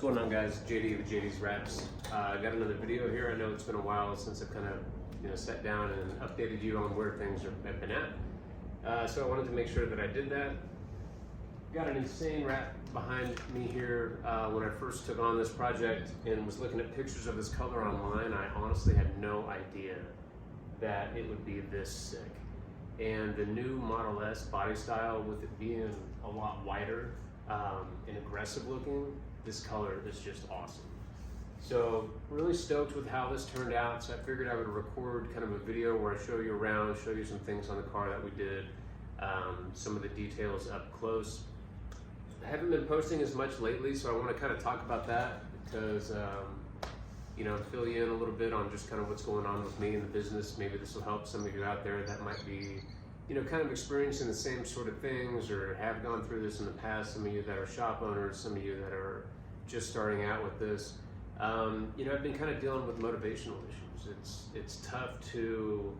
What's going on, guys? JD with JD's Wraps. I got another video here. I know it's been a while since I've kind of sat down and updated you on where things have been at. So I wanted to make sure that I did that. Got an insane wrap behind me here. When I first took on this project and was looking at pictures of this color online, I honestly had no idea that it would be this sick. And the new Model S body style, with it being a lot wider and aggressive looking, this color is just awesome. So really stoked with how this turned out. So I figured I would record kind of a video where I show you around, show you some things on the car that we did, some of the details up close. I haven't been posting as much lately, so I want to kind of talk about that because fill you in a little bit on just kind of what's going on with me in the business. Maybe this will help some of you out there that might be kind of experiencing the same sort of things or have gone through this in the past. Some of you that are shop owners, some of you that are just starting out with this. I've been kind of dealing with motivational issues. It's tough to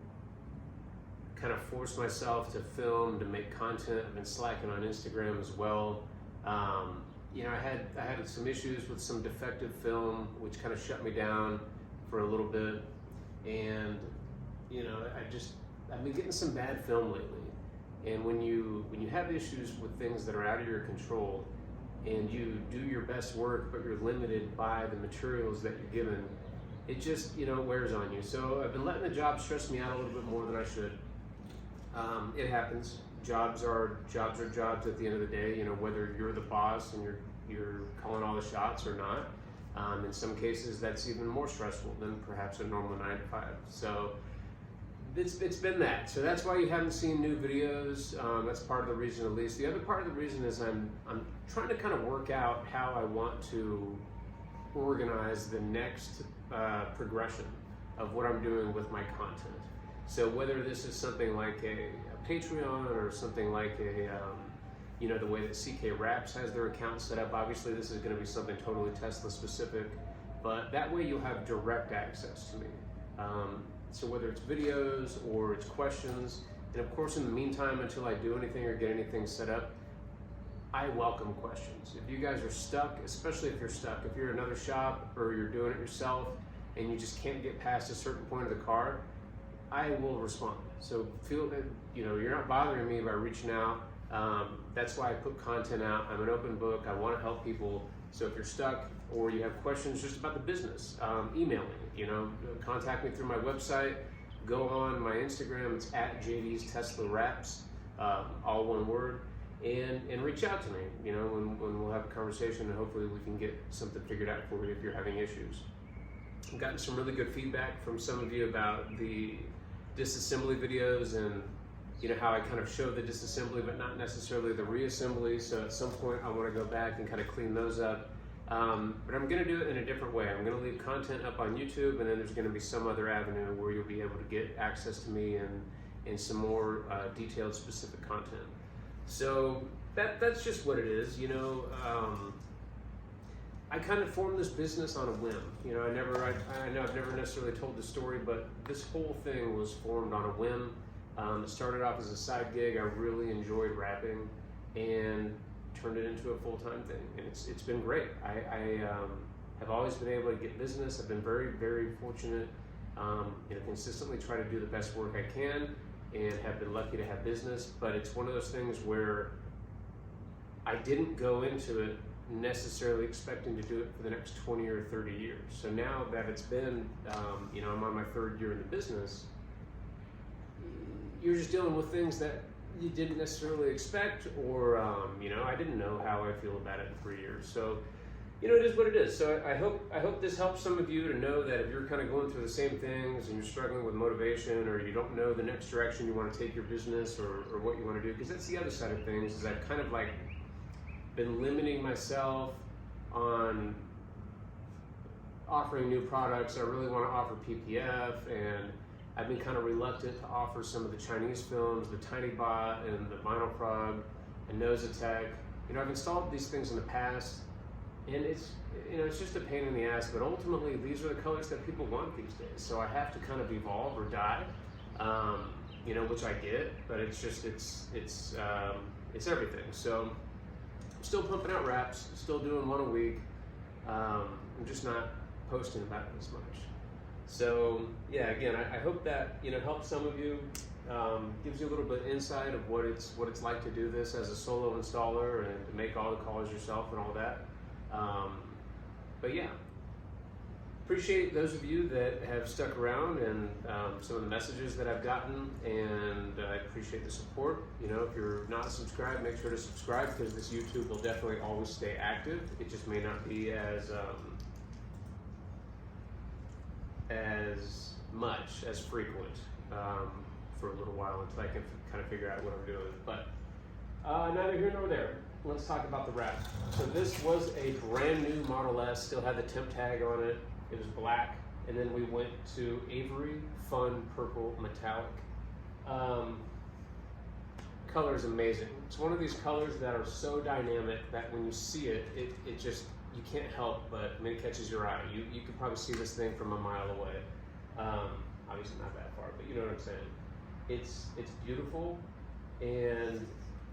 kind of force myself to film, to make content. I've been slacking on Instagram as well. I had some issues with some defective film, which kind of shut me down for a little bit. And I've been getting some bad film lately. And when you have issues with things that are out of your control and you do your best work, but you're limited by the materials that you're given, it just, wears on you. So I've been letting the job stress me out a little bit more than I should. It happens. Jobs are jobs at the end of the day, whether you're the boss and you're calling all the shots or not. In some cases, that's even more stressful than perhaps a normal 9 to 5. So it's been that. So that's why you haven't seen new videos. That's part of the reason, at least. The other part of the reason is I'm trying to kind of work out how I want to organize the next progression of what I'm doing with my content. So whether this is something like a Patreon or something like the way that CK Wraps has their account set up. Obviously, this is going to be something totally Tesla specific, but that way you'll have direct access to me. So whether it's videos or it's questions, and of course in the meantime, until I do anything or get anything set up, I welcome questions. If you guys are stuck, especially if you're another shop or you're doing it yourself and you just can't get past a certain point of the car, I will respond. So feel that you're not bothering me by reaching out. That's why I put content out. I'm an open book. I want to help people. So if you're stuck or you have questions just about the business, email me. Contact me through my website. Go on my Instagram. It's at JD's Tesla Wraps, all one word, and reach out to me. When we'll have a conversation and hopefully we can get something figured out for you if you're having issues. I've gotten some really good feedback from some of you about the disassembly videos and how I kind of show the disassembly but not necessarily the reassembly. So at some point I want to go back and kind of clean those up. But I'm going to do it in a different way. I'm going to leave content up on YouTube, and then there's going to be some other avenue where you'll be able to get access to me and some more detailed specific content. So that's just what it is. I kind of formed this business on a whim. I know I've never necessarily told the story, but this whole thing was formed on a whim. It started off as a side gig. I really enjoyed rapping and turned it into a full-time thing. And it's been great. I have always been able to get business. I've been very, very fortunate. Consistently try to do the best work I can and have been lucky to have business. But it's one of those things where I didn't go into it necessarily expecting to do it for the next 20 or 30 years. So now that it's been, I'm on my 3rd year in the business, you're just dealing with things that you didn't necessarily expect, or, I didn't know how I feel about it in 3 years. So, it is what it is. So I hope this helps some of you to know that if you're kind of going through the same things and you're struggling with motivation, or you don't know the next direction you want to take your business or what you want to do, because that's the other side of things, is I've kind of been limiting myself on offering new products. I really want to offer PPF, and I've been kind of reluctant to offer some of the Chinese films, the TinyBot and the Vinyl Frog and Nosatech. I've installed these things in the past, and it's just a pain in the ass, but ultimately these are the colors that people want these days. So I have to kind of evolve or die, which I get, but it's everything. So I'm still pumping out wraps, still doing one a week. I'm just not posting about it as much. So yeah, again, I hope that helps some of you, gives you a little bit of insight of what it's like to do this as a solo installer and to make all the calls yourself and all that. But yeah, appreciate those of you that have stuck around and some of the messages that I've gotten, and I appreciate the support. If you're not subscribed, make sure to subscribe, because this YouTube will definitely always stay active. It just may not be as much as frequent for a little while until I can kind of figure out what I'm doing. But neither here nor there. Let's talk about the wrap. So this was a brand new Model S, still had the temp tag on it. It was black, and then we went to Avery Fun Purple Metallic. Color is amazing. It's one of these colors that are so dynamic that when you see it, it just, you can't help but, it catches your eye. You could probably see this thing from a mile away. Obviously not that far, but you know what I'm saying. It's beautiful, and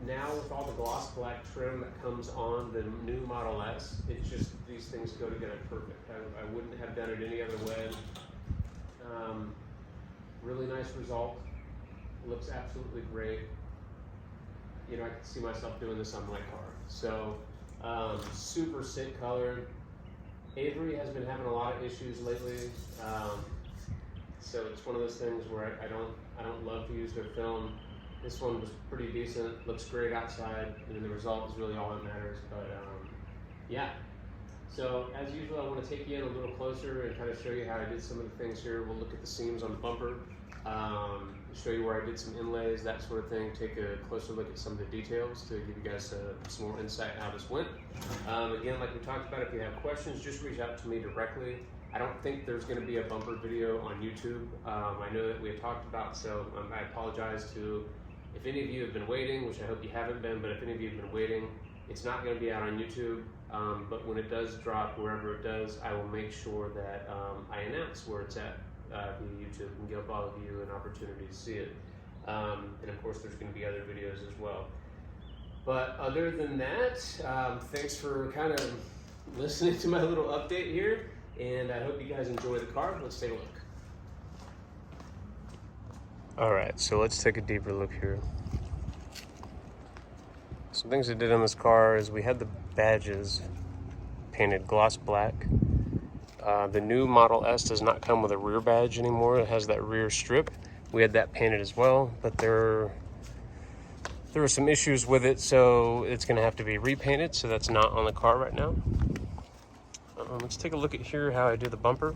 now with all the gloss black trim that comes on the new Model S, it's just, these things go together perfect. I wouldn't have done it any other way. Really nice result. Looks absolutely great. I can see myself doing this on my car. So super sick color. Avery has been having a lot of issues lately. So it's one of those things where I don't love to use their film. This one was pretty decent, looks great outside, and the result is really all that matters. But yeah, so as usual, I want to take you in a little closer and kind of show you how I did some of the things here. We'll look at the seams on the bumper, show you where I did some inlays, that sort of thing, take a closer look at some of the details to give you guys some more insight on how this went. Again, like we talked about, if you have questions, just reach out to me directly. I don't think there's going to be a bumper video on YouTube. I know that we had talked about, so I apologize to if any of you have been waiting, which I hope you haven't been, but if any of you have been waiting, it's not going to be out on YouTube, but when it does drop, wherever it does, I will make sure that I announce where it's at via YouTube and give all of you an opportunity to see it. And of course, there's going to be other videos as well. But other than that, thanks for kind of listening to my little update here, and I hope you guys enjoy the car. Let's take a look. All right, so let's take a deeper look here. Some things I did on this car is we had the badges painted gloss black. The new Model S does not come with a rear badge anymore. It has that rear strip. We had that painted as well, but there were some issues with it, so it's gonna have to be repainted, so that's not on the car right now. Let's take a look at here how I do the bumper.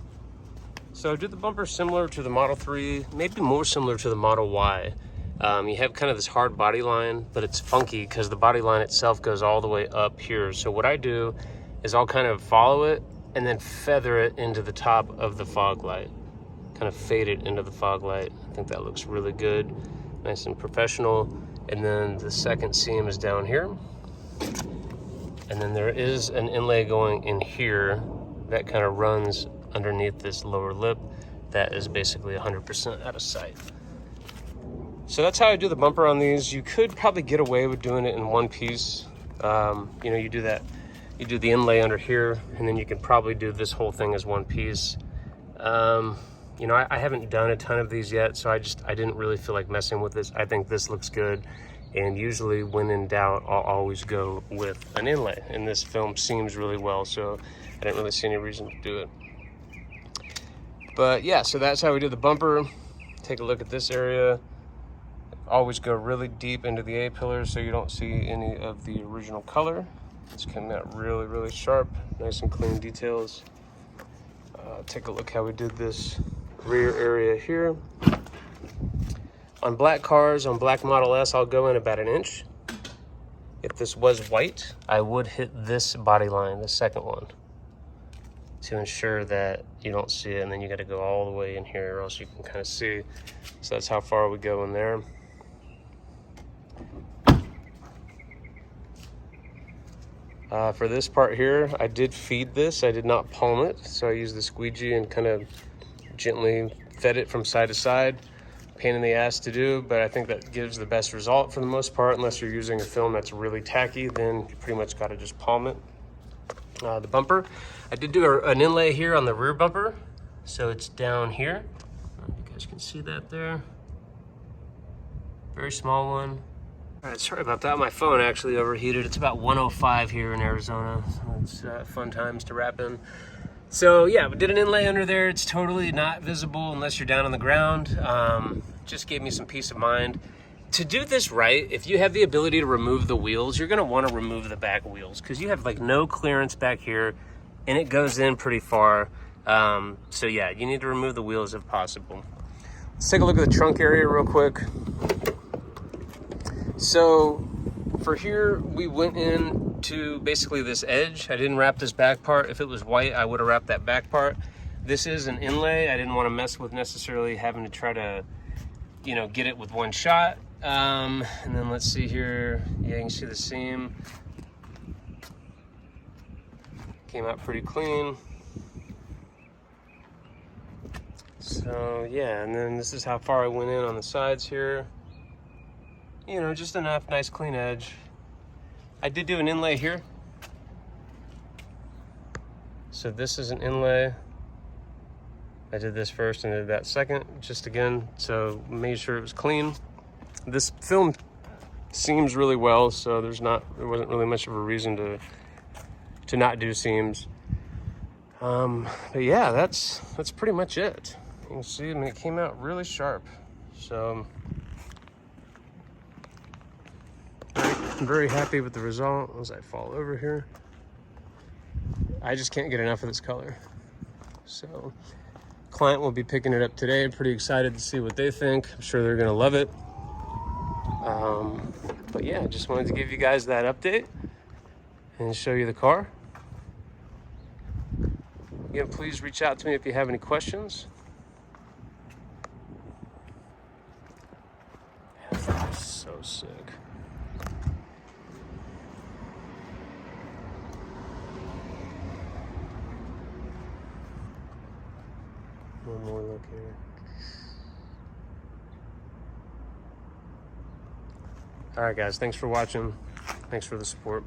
So I did the bumper similar to the Model 3, maybe more similar to the Model Y. You have kind of this hard body line, but it's funky because the body line itself goes all the way up here. So what I do is I'll kind of follow it and then feather it into the top of the fog light. Kind of fade it into the fog light. I think that looks really good, nice and professional. And then the second seam is down here. And then there is an inlay going in here that kind of runs underneath this lower lip that is basically 100% out of sight. So that's how I do the bumper on these. You could probably get away with doing it in one piece. You do that, you do the inlay under here, and then you can probably do this whole thing as one piece. I haven't done a ton of these yet, so I didn't really feel like messing with this. I think this looks good, and usually when in doubt, I'll always go with an inlay, and this film seems really well, so I didn't really see any reason to do it. But yeah, so that's how we did the bumper. Take a look at this area. Always go really deep into the A-pillar so you don't see any of the original color. It's coming out really, really sharp, nice and clean details. Take a look how we did this rear area here. On black cars, on black Model S, I'll go in about 1 inch. If this was white, I would hit this body line, the second one, to ensure that you don't see it, and then you got to go all the way in here or else you can kind of see. So that's how far we go in there. For this part here, I did feed this. I did not palm it, so I used the squeegee and kind of gently fed it from side to side. Pain in the ass to do, but I think that gives the best result for the most part. Unless you're using a film that's really tacky, then you pretty much got to just palm it. the bumper. I did do an inlay here on the rear bumper, so it's down here. I don't know if you guys can see that there. Very small one. All right, sorry about that. My phone actually overheated. It's about 105 here in Arizona. So it's fun times to wrap in. So yeah, we did an inlay under there. It's totally not visible unless you're down on the ground. Just gave me some peace of mind. To do this right, if you have the ability to remove the wheels, you're gonna wanna remove the back wheels because you have like no clearance back here and it goes in pretty far. So yeah, you need to remove the wheels if possible. Let's take a look at the trunk area real quick. So for here, we went into basically this edge. I didn't wrap this back part. If it was white, I would have wrapped that back part. This is an inlay. I didn't want to mess with necessarily having to try to, you know, get it with one shot. And then let's see here. Yeah, you can see the seam. Came out pretty clean. So yeah, and then this is how far I went in on the sides here. You know, just enough, nice clean edge. I did do an inlay here. So this is an inlay. I did this first and did that second, just again, so made sure it was clean. This film seams really well, so there wasn't really much of a reason to not do seams. But yeah, that's pretty much it. You can see, I mean, it came out really sharp. So I'm very happy with the result. As I fall over here, I just can't get enough of this color. So client will be picking it up today. I'm pretty excited to see what they think. I'm sure they're gonna love it. But yeah, just wanted to give you guys that update and show you the car. Again, please reach out to me if you have any questions. Yeah, that is so sick. One more look here. All right, guys, thanks for watching. Thanks for the support.